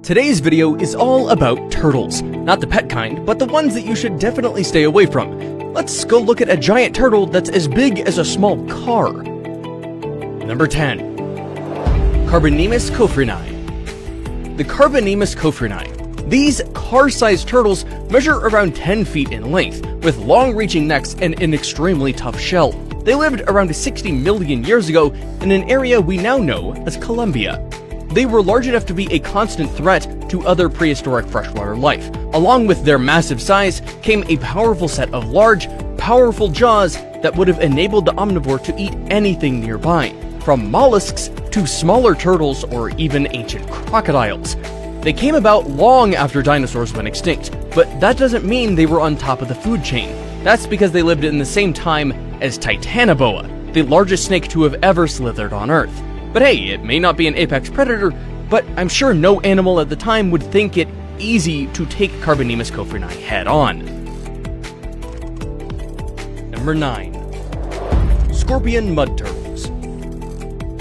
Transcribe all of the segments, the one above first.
Today's video is all about turtles. Not the pet kind, but the ones that you should definitely stay away from. Let's go look at a giant turtle that's as big as a small car. Number 10. Crazyanimals cofreni. The Crazyanimals cofreni. These car-sized turtles measure around 10 feet in length, with long-reaching necks and an extremely tough shell. They lived around 60 million years ago in an area we now know as Colombia. They were large enough to be a constant threat to other prehistoric freshwater life. Along with their massive size came a powerful set of large, powerful jaws that would have enabled the omnivore to eat anything nearby, from mollusks to smaller turtles or even ancient crocodiles. They came about long after dinosaurs went extinct, but that doesn't mean they were on top of the food chain. That's because they lived in the same time as Titanoboa, the largest snake to have ever slithered on Earth. But hey, it may not be an apex predator, but I'm sure no animal at the time would think it easy to take Crazyanimals cofreni head on. Number 9. Scorpion mud turtles.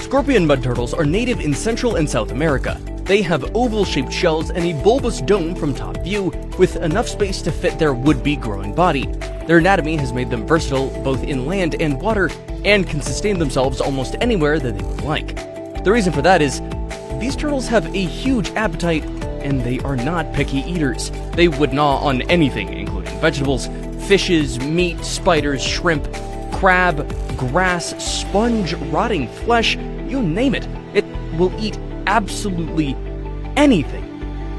Scorpion mud turtles are native in Central and South America. They have oval-shaped shells and a bulbous dome from top view, with enough space to fit their would-be growing body. Their anatomy has made them versatile both in land and water, and can sustain themselves almost anywhere that they would like. The reason for that is, these turtles have a huge appetite, and they are not picky eaters. They would gnaw on anything, including vegetables, fishes, meat, spiders, shrimp, crab, grass, sponge, rotting flesh, you name it. It will eat absolutely anything.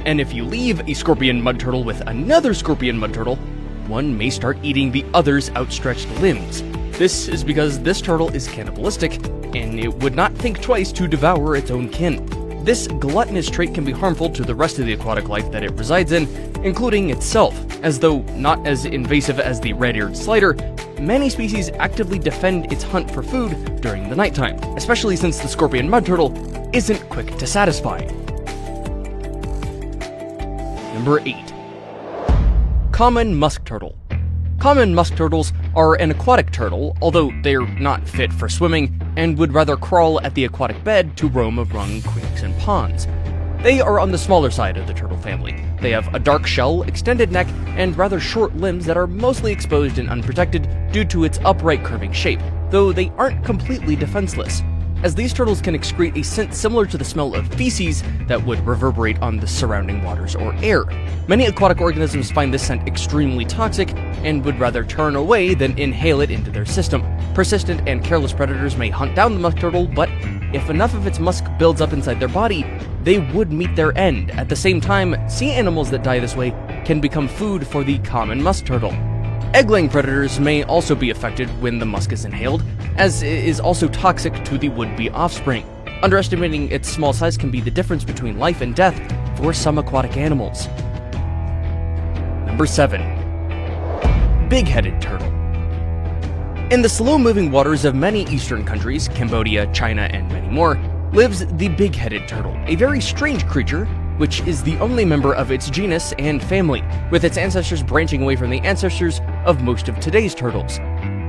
And if you leave a scorpion mud turtle with another scorpion mud turtle, one may start eating the other's outstretched limbs. This is because this turtle is cannibalistic, and it would not think twice to devour its own kin. This gluttonous trait can be harmful to the rest of the aquatic life that it resides in, including itself. As though not as invasive as the red-eared slider, many species actively defend its hunt for food during the nighttime, especially since the scorpion mud turtle isn't quick to satisfy. Number 8. Common musk turtle. Common musk turtles are an aquatic turtle, although they're not fit for swimming and would rather crawl at the aquatic bed to roam among creeks and ponds. They are on the smaller side of the turtle family. They have a dark shell, extended neck, and rather short limbs that are mostly exposed and unprotected due to its upright curving shape, though they aren't completely defenseless, as these turtles can excrete a scent similar to the smell of feces that would reverberate on the surrounding waters or air. Many aquatic organisms find this scent extremely toxic and would rather turn away than inhale it into their system. Persistent and careless predators may hunt down the musk turtle, but if enough of its musk builds up inside their body, they would meet their end. At the same time, sea animals that die this way can become food for the common musk turtle. Egg-laying predators may also be affected when the musk is inhaled, as it is also toxic to the would-be offspring. Underestimating its small size can be the difference between life and death for some aquatic animals. Number 7. Big-headed turtle. In the slow-moving waters of many eastern countries, Cambodia, China, and many more, lives the big-headed turtle, a very strange creature which is the only member of its genus and family, with its ancestors branching away from the ancestors of most of today's turtles.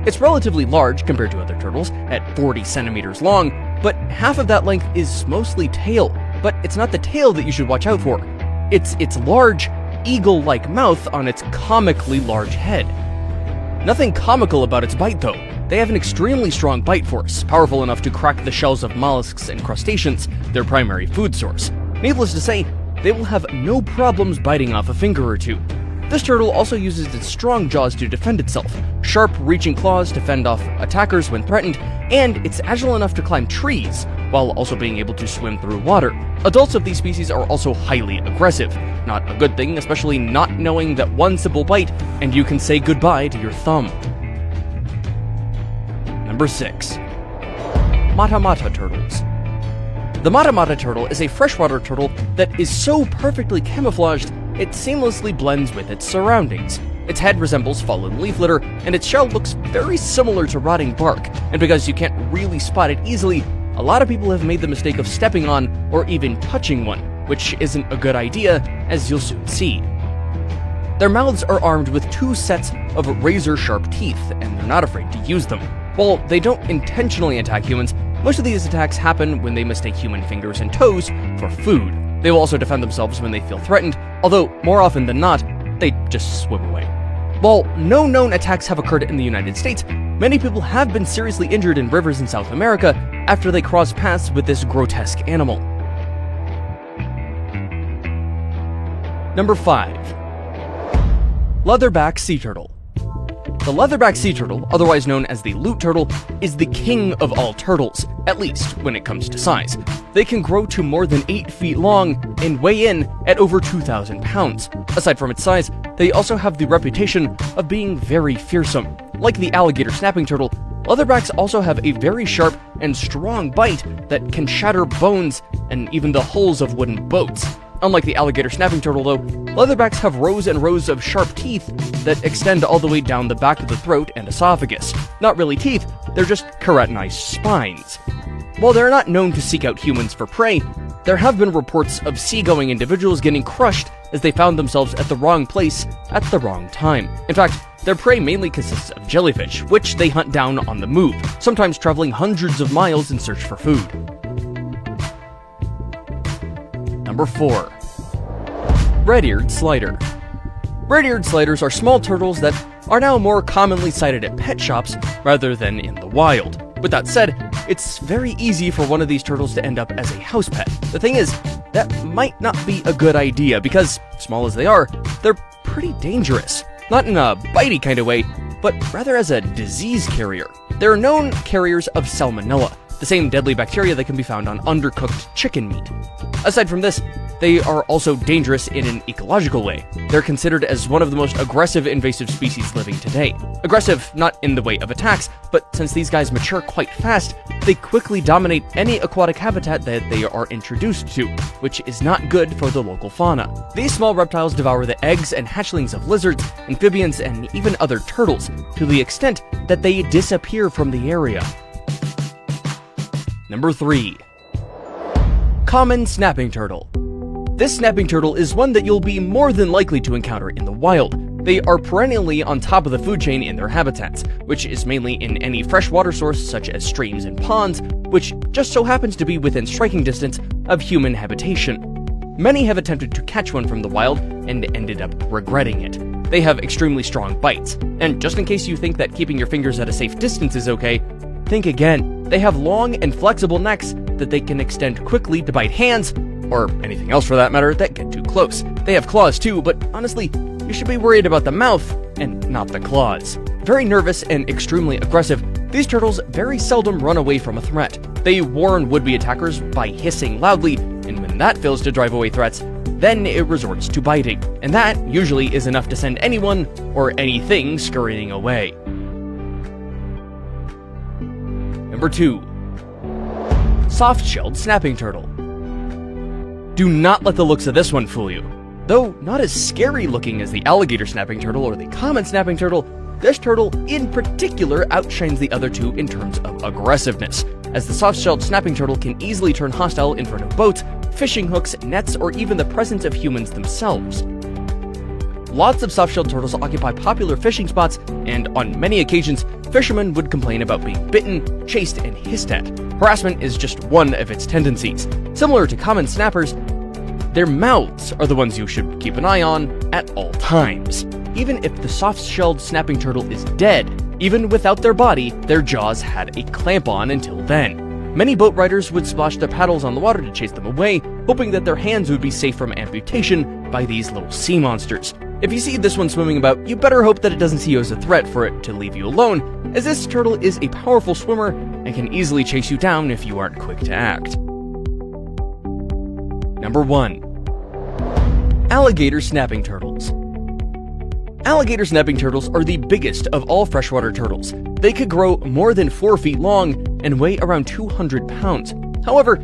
It's relatively large compared to other turtles, at 40 centimeters long, but half of that length is mostly tail. But it's not the tail that you should watch out for. It's its large, eagle-like mouth on its comically large head. Nothing comical about its bite, though. They have an extremely strong bite force, powerful enough to crack the shells of mollusks and crustaceans, their primary food source. Needless to say, they will have no problems biting off a finger or two. This turtle also uses its strong jaws to defend itself, sharp reaching claws to fend off attackers when threatened, and it's agile enough to climb trees, while also being able to swim through water. Adults of these species are also highly aggressive. Not a good thing, especially not knowing that one simple bite and you can say goodbye to your thumb. Number 6. Mata-mata turtles. The mata-mata turtle is a freshwater turtle that is so perfectly camouflaged it seamlessly blends with its surroundings. Its head resembles fallen leaf litter, and its shell looks very similar to rotting bark, and because you can't really spot it easily, a lot of people have made the mistake of stepping on or even touching one, which isn't a good idea, as you'll soon see. Their mouths are armed with 2 sets of razor-sharp teeth, and they're not afraid to use them. While they don't intentionally attack humans, most of these attacks happen when they mistake human fingers and toes for food. They will also defend themselves when they feel threatened, although more often than not, they just swim away. While no known attacks have occurred in the United States, many people have been seriously injured in rivers in South America after they crossed paths with this grotesque animal. Number 5. Leatherback Sea Turtle. The leatherback sea turtle, otherwise known as the lute turtle, is the king of all turtles, at least when it comes to size. They can grow to more than 8 feet long and weigh in at over 2,000 pounds. Aside from its size, they also have the reputation of being very fearsome. Like the alligator snapping turtle, leatherbacks also have a very sharp and strong bite that can shatter bones and even the hulls of wooden boats. Unlike the alligator snapping turtle, though, leatherbacks have rows and rows of sharp teeth that extend all the way down the back of the throat and esophagus. Not really teeth, they're just keratinized spines. While they're not known to seek out humans for prey, there have been reports of seagoing individuals getting crushed as they found themselves at the wrong place at the wrong time. In fact, their prey mainly consists of jellyfish, which they hunt down on the move, sometimes traveling hundreds of miles in search for food. Number 4. Red-eared slider. Red-eared sliders are small turtles that are now more commonly sighted at pet shops rather than in the wild. With that said, it's very easy for one of these turtles to end up as a house pet. The thing is, that might not be a good idea because, small as they are, they're pretty dangerous. Not in a bitey kind of way, but rather as a disease carrier. They're known carriers of salmonella, the same deadly bacteria that can be found on undercooked chicken meat. Aside from this, they are also dangerous in an ecological way. They're considered as one of the most aggressive invasive species living today. Aggressive not in the way of attacks, but since these guys mature quite fast, they quickly dominate any aquatic habitat that they are introduced to, which is not good for the local fauna. These small reptiles devour the eggs and hatchlings of lizards, amphibians, and even other turtles, to the extent that they disappear from the area. Number 3. Common snapping turtle. This snapping turtle is one that you'll be more than likely to encounter in the wild. They are perennially on top of the food chain in their habitats, which is mainly in any freshwater source such as streams and ponds, which just so happens to be within striking distance of human habitation. Many have attempted to catch one from the wild and ended up regretting it. They have extremely strong bites, and just in case you think that keeping your fingers at a safe distance is okay, think again. They have long and flexible necks that they can extend quickly to bite hands, or anything else for that matter, that get too close. They have claws too, but honestly, you should be worried about the mouth and not the claws. Very nervous and extremely aggressive, these turtles very seldom run away from a threat. They warn would-be attackers by hissing loudly, and when that fails to drive away threats, then it resorts to biting, and that usually is enough to send anyone or anything scurrying away. Number 2. Soft-shelled snapping turtle. Do not let the looks of this one fool you. Though not as scary looking as the alligator snapping turtle or the common snapping turtle, this turtle in particular outshines the other two in terms of aggressiveness, as the soft-shelled snapping turtle can easily turn hostile in front of boats, fishing hooks, nets, or even the presence of humans themselves. Lots of soft-shelled turtles occupy popular fishing spots, and on many occasions, fishermen would complain about being bitten, chased, and hissed at. Harassment is just one of its tendencies. Similar to common snappers, their mouths are the ones you should keep an eye on at all times. Even if the soft-shelled snapping turtle is dead, even without their body, their jaws had a clamp on until then. Many boat riders would splash their paddles on the water to chase them away, hoping that their hands would be safe from amputation by these little sea monsters. If you see this one swimming about, you better hope that it doesn't see you as a threat for it to leave you alone, as this turtle is a powerful swimmer and can easily chase you down if you aren't quick to act. Number 1. Alligator snapping turtles. Alligator snapping turtles are the biggest of all freshwater turtles. They could grow more than 4 feet long and weigh around 200 pounds. However,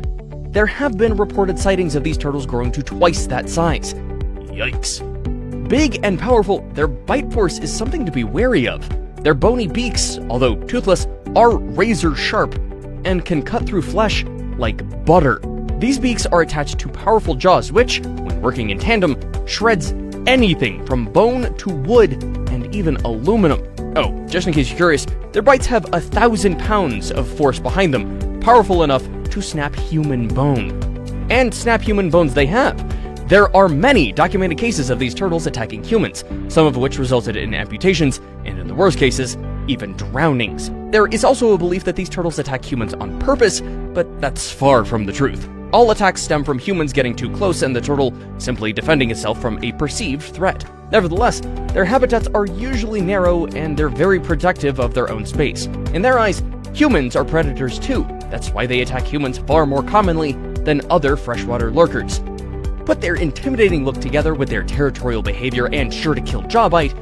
there have been reported sightings of these turtles growing to twice that size. Yikes. Big and powerful, their bite force is something to be wary of. Their bony beaks, although toothless, are razor sharp and can cut through flesh like butter. These beaks are attached to powerful jaws which, when working in tandem, shreds anything from bone to wood and even aluminum. Oh, just in case you're curious, their bites have 1,000 pounds of force behind them, powerful enough to snap human bone. and snap human bones they have. There are many documented cases of these turtles attacking humans, some of which resulted in amputations, and in the worst cases, even drownings. There is also a belief that these turtles attack humans on purpose, but that's far from the truth. All attacks stem from humans getting too close and the turtle simply defending itself from a perceived threat. Nevertheless, their habitats are usually narrow and they're very protective of their own space. In their eyes, humans are predators too. That's why they attack humans far more commonly than other freshwater lurkers. Put their intimidating look together with their territorial behavior and sure-to-kill jaw bite,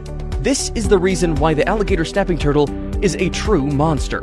this is the reason why the alligator snapping turtle is a true monster.